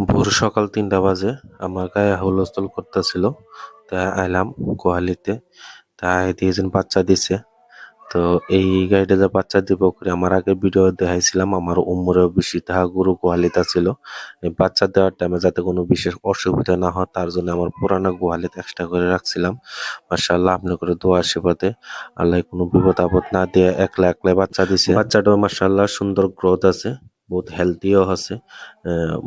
ভোর সকাল ৩টা বাজে আমার গায়ে হুলস্থুল করতেছিল। তা আইলাম গোহালিতে। তা আই দিয়েছেন বাচ্চা দিছে। তো এই গাড়িটা যে বাচ্চা দিব করে আমার আগে ভিডিও দেখাইছিলাম আমার উম্মরে বেশি তাহা গরু গোহালিতে ছিল। এই বাচ্চা দেওয়ার টাইমে যাতে কোনো বিশেষ অসুবিধা না হয় তার জন্য আমার পুরানো গোহালিতে এক্সট্রা করে রাখছিলাম। মাশাআল্লাহ আপনি করে দোয়া আশীর্বাদে আল্লাহ কোনো বিপদ আপদ না দিয়ে একলা একলাই বাচ্চা দিছে। বাচ্চাটাও মাশাআল্লাহ সুন্দর গ্রোথ আছে, বহুত হেলদিও আছে।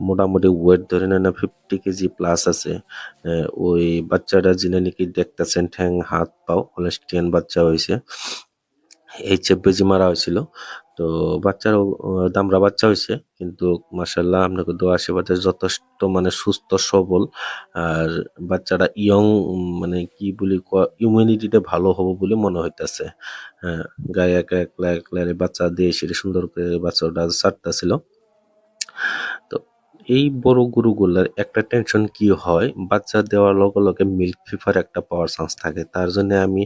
মোটামুটি ওয়েট ধরে নেন 50 কেজি প্লাস আছে। ওই বাচ্চাটা যিনি নাকি দেখতেছেন ঠ্যাং হাত পাও হলস্টিয়ান বাচ্চা হয়েছে। এইচএফবিজি মারা হয়েছিল। তো বাচ্চারও দামড়া বাচ্চা হয়েছে, কিন্তু মাশাআল্লাহ আপনাকে দোয়া আশীর্বাদে যথেষ্ট মানে সুস্থ সবল। আর বাচ্চাটা ইয়ং, মানে কি বলি ইমিউনিটিটা ভালো হবে বলে মনে হইতেছে। হ্যাঁ, গায়ে একা একলা একলা বাচ্চা দিয়ে সেটা সুন্দর করে বাচ্চাটা ছাড়তেছিল। তো এই বড় গরুগুলার একটা টেনশন কি হয়, বাচ্চা দেওয়ার লগে লগে মিল্ক ফিভার একটা পাওয়ার চান্স থাকে। তার জন্য আমি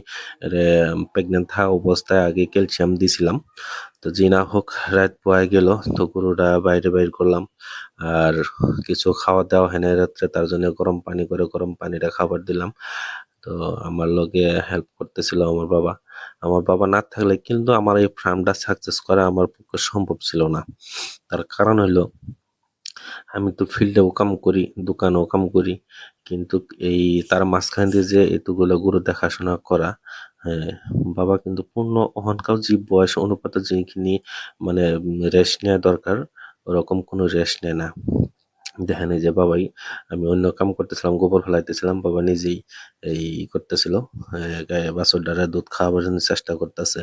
প্রেগনেন্ট থাকা অবস্থায় আগে ক্যালসিয়াম দিছিলাম। তো জি না হোক রাত পোয়ায় গেল, তো গরুটা বাইরে বাইর করলাম। আর কিছু খাওয়া দাওয়া হেনে রাত্রে, তার জন্য গরম পানি করে গরম পানিটা খাবার দিলাম। তো আমার লগে হেল্প করতেছিল আমার বাবা। আমার বাবা না থাকলে কিন্তু আমার এই ফার্মটা সাকসেস করা আমার পক্ষে সম্ভব ছিল না। তার কারণ হইলো আমি তো ফিল্ডেও কাম করি, দোকানেও কাম করি, কিন্তু এই তার মাঝখান দিয়ে যে এতগুলো গরু দেখাশোনা করা, হ্যাঁ, বাবা কিন্তু পূর্ণ অহংকার জীব বয়স অনুপাতে যেখানে মানে রেস্ট নেওয়া দরকার ওরকম কোনো রেস্ট নেয় না। দেখেন এই যে বাবাই, আমি অন্য কাম করতেছিলাম, গোবর ফেলাইতেছিলাম, বাবা নিজেই এই করতেছিল, গায়ে বাছুর দ্বারা দুধ খাওয়াবার জন্য চেষ্টা করতেছে।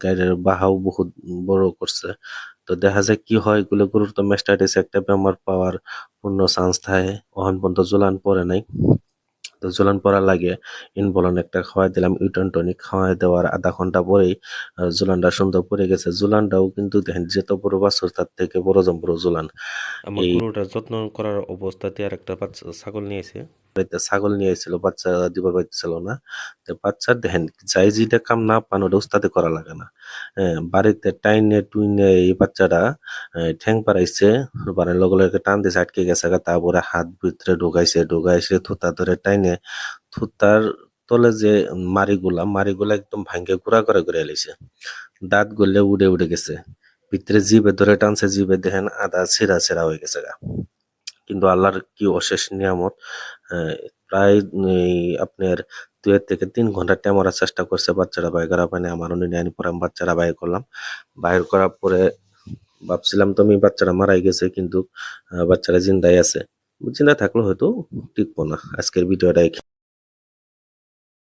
গায়ের বাহাও বহুত বড় করছে। তো দেখা যায় কি হয়, এগুলো গরুর তো ম্যাস্টাইটিস একটা বেমার পাওয়ার পূর্ণ চান্স থাকে। অহন পর্যন্ত জোলান পরে নাই। তো জোলান পড়া লাগে, ইনভলন একটা খাওয়াই দিলাম, ইউটন টনিক খাওয়াই দেওয়ার আধা ঘন্টা পরেই জোলানটা সুন্দর পড়ে গেছে। জোলানটাও কিন্তু দেখেন যত বড় বাছুর তার থেকে বড় জম্বুর জোলান। আমার গরুটার যত্ন করার অবস্থাতে আর একটা বাচ্চা ছাগল নিয়েছে, বাড়িতে ছাগল নিয়ে এসেছিল, বাচ্চা দিবার পারছিল না। তো বাচ্চা দেখেন যাই যেটা কাম না পান ওটা উস্তাদে করা লাগে না। হ্যাঁ, বাড়িতে টাইনে টুইনে এই বাচ্চাটা ঠ্যাং পারাইছে, মানে লগে লগে টান দিছে, আটকে গেছে গা। তারপরে হাত ভিতরে ঢুকাইছে থুতা ধরে টাইনে থুতার তলে যে মারিগুলা একদম ভাঙ্গে গুড়া করে করে এলাইছে। দাঁত গলে উড়ে উড়ে গেছে। ভিতরে জিভে ধরে টানছে, জিভে দেখেন আদা ছেঁড়া ছেঁড়া হয়ে গেছে গা। কিন্তু আল্লাহর কি অশেষ নিয়ামত। আহ, প্রায় এই আপনার 2 থেকে 3 ঘন্টা টেমরার চেষ্টা করছে বাচ্চারা বাইর করা পায়নি। আমার উনি আনি পরে আমি বাচ্চারা বাইর করলাম। বাইর করার পরে ভাবছিলাম তো আমি বাচ্চারা মারাই গেছে, কিন্তু বাচ্চারা জিন্দাই আছে। জিন্দা থাকলে হয়তো টিকবো না। আজকের ভিডিওটা